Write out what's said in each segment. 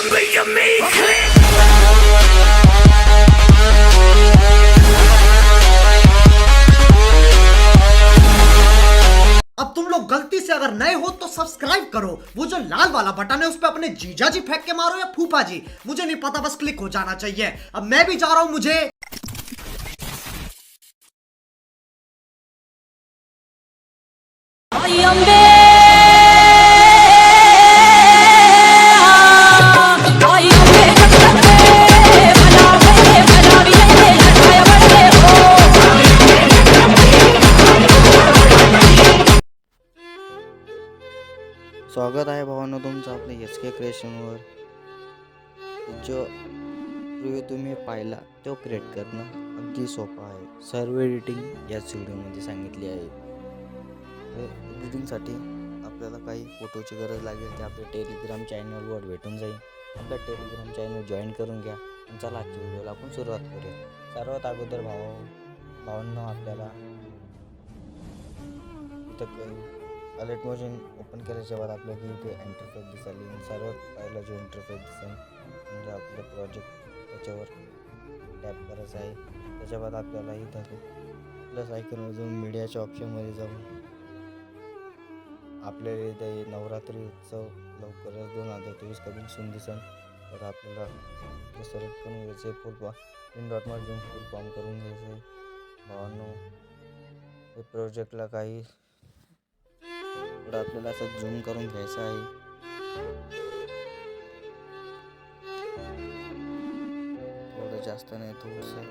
अब तुम लोग गलती से अगर नए हो तो सब्सक्राइब करो, वो जो लाल वाला बटन है उस पर अपने जीजा जी फेंक के मारो या फूफा जी, मुझे नहीं पता, बस क्लिक हो जाना चाहिए। अब मैं भी जा रहा हूं, मुझे स्वागत आहे भावांनो तुमचं आपल्या एस के क्रिएशनवर। जो रिव्ह्यू तुम्ही पाहिला तो क्रिएट करणं अगदी सोपं आहे। सर्व एडिटिंग याच व्हिडिओमध्ये सांगितली आहे। एडिटिंगसाठी आपल्याला काही फोटोची गरज लागेल, ते आपल्या टेलिग्राम चॅनलवर भेटून जाईल। आपल्या टेलिग्राम चॅनल जॉईन करून घ्या आणि चला आजच्या व्हिडिओला आपण सुरुवात करूया। सर्वात अगोदर भावांनो आपल्याला इथं अलर्ट मोशन ओपन केल्याच्या बाद आपल्याला इथे इंटरफेस दिसेल। सर्वात पहिला जो इंटरफेस दिसेल म्हणजे आपलं प्रोजेक्ट, त्याच्यावर टॅप करायचं आहे। त्याच्या बाद आपल्याला इथं प्लस आयकॉनवर जाऊन मीडियाच्या ऑप्शनमध्ये जाऊन आपल्याला इथे नवरात्री उत्सव लवकरच 2023 कधी सून दिसेल, तर आपल्याला सिलेक्ट करून घ्यायचं आहे। फुल तीन डॉटमध्ये जाऊन फुल फॉर्म करून घ्यायचं आहे। भावांनो हे प्रोजेक्टला काही थोडं आपल्याला असं झूम करून घ्यायचं आहे। थोडं जास्त नाही, थोडंसं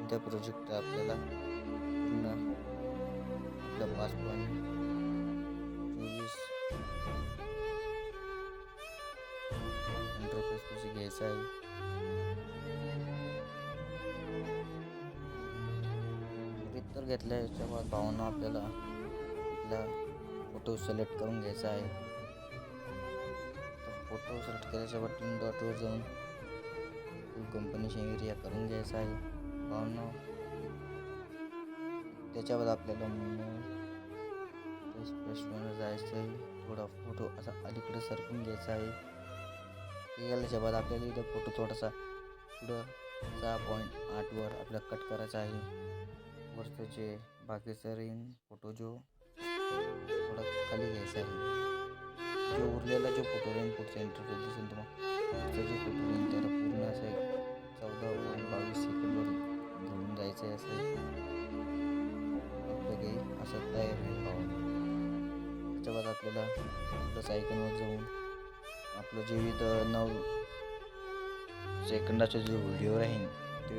त्या प्रोजेक्ट आपल्याला पूर्ण आपल्या 5.24 इंटरफेस कशी घ्यायचं आहे। तर घेतल्याच्या बाद भावना आपल्याला आपला फोटो सिलेक्ट करून घ्यायचा आहे। तर फोटो सिलेक्ट केल्याच्या बाद 3 डॉटवर जाऊन फुल कंपनीचा एरिया करून घ्यायचा आहे। भावना त्याच्या बाद आपल्याला स्पेसवर जायचं आहे। थोडा फोटो असा अलीकडे सरकून घ्यायचा आहे। ते गेल्याच्या बाद आपल्याला इथं फोटो थोडासा पुढं 6.8वर आपल्याला कट करायचा आहे। वरचं जे बाकीचं रेन फोटो जो थोडा खाली घ्यायचा आहे। जो उरलेला जो फोटो राहील पुढचा इंटरफेस दिसेल तुम्हाला, पुढचा जो फोटो राहील त्याला पूर्ण असं 14.22 सेकंडवर घेऊन जायचं आहे। असं आपलं काही असं तयार होईल भावांनो। त्याच्या बाद आपल्याला प्लस आयकॉनवर जाऊन आपलं जे इथं 9 सेकंदाचा जो व्हिडिओ राहील ते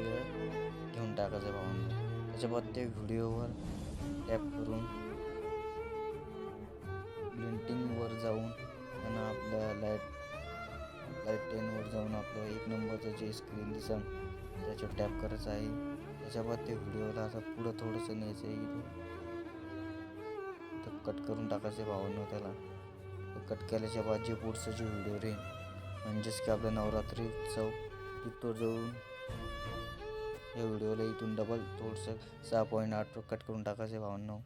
घेऊन टाकायचं भावांनो। त्याच्या बाद त्या व्हिडिओवर टॅप करून ब्लेंडिंगवर जाऊन त्यांना आपल्या लाईट 10वर जाऊन आपलं 1 नंबरचं जे स्क्रीन दिसेल त्याच्यावर टॅप करायचं आहे। त्याच्या बाद ते व्हिडिओला असं पुढं थोडंसं न्यायचं आहे। इथं कट करून टाकायचं आहे भावांनो त्याला। कट केल्याच्या बाद जे पुढचं जे व्हिडिओ राहील म्हणजेच की आपल्या नवरात्री उत्सव तिथं जाऊन या व्हिडिओला इथून डबल थोडंसं 6.8वर कट करून टाकायचं भावांनो।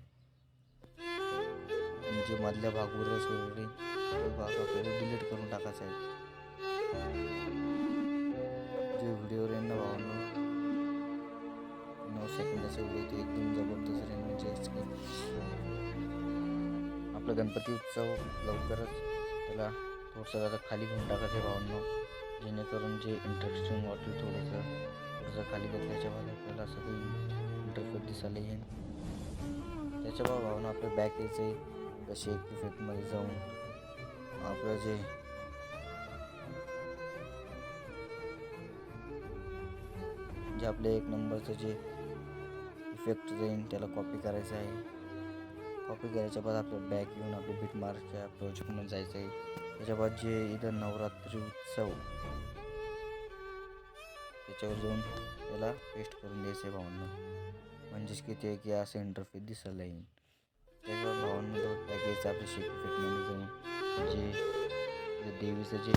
आणि जे मधल्या भाग उरले सोडले तो भाग आपल्याला डिलीट करून टाकायचा आहे। जे व्हिडिओ राहील ना भावांनो 9 सेकंदाचा व्हिडिओ तो एकदम जबरदस्त राहील। म्हणजे आपला गणपती उत्सव लवकरच त्याला थोडंसं आता खाली घेऊन टाकायचं आहे भावांनो, जेणेकरून जे इंटरेस्टिंग वाटेल थोडंसं खाली घेतल्याच्या बाद आपल्याला सगळी इंटरफेस दिसायला येईल। त्याच्या बाद भावना आपलं बॅक यायचं आहे। कसे इफेक्टमध्ये जाऊन आपलं जे आपल्या 1 नंबरचं जे इफेक्ट राहील त्याला कॉपी करायचं आहे। कॉपी करायच्या बाद आपलं बॅक येऊन आपल्या बिटमार्कच्या प्रोजेक्टमध्ये जायचं आहे। त्याच्या बाद जे इथं नवरात्री उत्सव त्याच्यावर जाऊन त्याला पेस्ट करून द्यायचं आहे भावांनो, म्हणजेच की ते की असं इंटरफेस दिसायला येईल। त्याच्यावर भावांनो पॅकेज आपल्या शेक इफेक्टमध्ये जाऊन जे देवीचं जे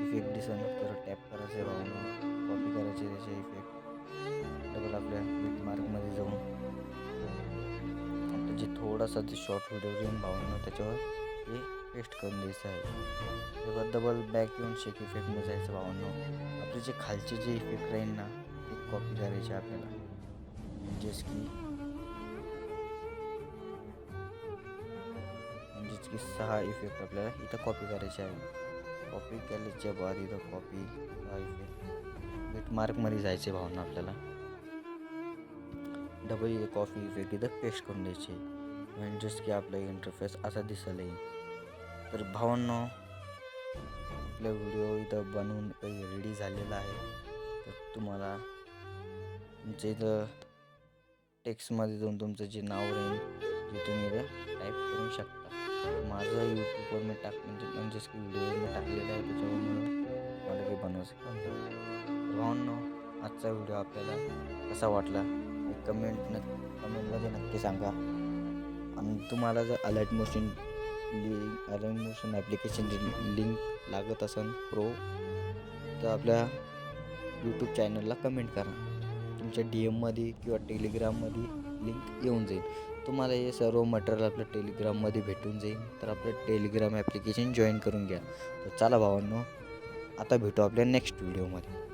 इफेक्ट दिसेल त्यावर टॅप करायचं आहे भावांनो, कॉपी करायचे त्याचे इफेक्ट डबल आपल्या बिटमार्कमध्ये जाऊन आपलं जे थोडासा जे शॉर्ट व्हिडिओ येईल भावांनो त्याच्यावर ते पेस्ट करून द्यायचं आहे. तेव्हा डबल बॅक येऊन शेक इफेक्टमध्ये जायचं भावांनो. आपले जे खालचे जे इफेक्ट राहील ना ते कॉपी करायचे आपल्याला. म्हणजेच की 6 इफेक्ट आपल्याला इथं कॉपी करायचे आहे. कॉपी केल्याच्या बाद इथं कॉपी 6 इफेक्ट बीट मार्कमध्ये जायचे भावांनो आपल्याला. डबल कॉपी इफेक्ट इथं पेस्ट करून द्यायचे. म्हणजेच की आपला इंटरफेस असा दिसायला येईल. तर भावांनो आपला व्हिडिओ इथं बनवून काही रेडी झालेला आहे. तर तुम्हाला तुमचं इथं टेक्स्टमध्ये जाऊन तुमचं जे नाव राहील जे तुम्ही इथं टाईप करू शकता. माझं यूट्यूबवर मी म्हणजेच की व्हिडिओवर मी टाकलेलं आहे, त्याच्यामुळं मला काही बनवायचं काम नाही. तर भावांनो आजचा व्हिडिओ आपल्याला कसा वाटला हे कमेंटमध्ये नक्की सांगा. आणि तुम्हाला जर अलर्ट मोशन ॲप्लिकेशन लिंक लागत असेल प्रो तर आपल्या यूट्यूब चॅनलला कमेंट करा. तुमच्या DM किंवा टेलिग्राममध्ये लिंक येऊन जाईल. तुम्हाला हे सर्व मटेरियल आपल्या टेलिग्राममध्ये भेटून जाईल. तर आपलं टेलिग्राम ॲप्लिकेशन जॉईन करून घ्या. तर चला भावांनो आता भेटू आपल्या नेक्स्ट व्हिडिओमध्ये.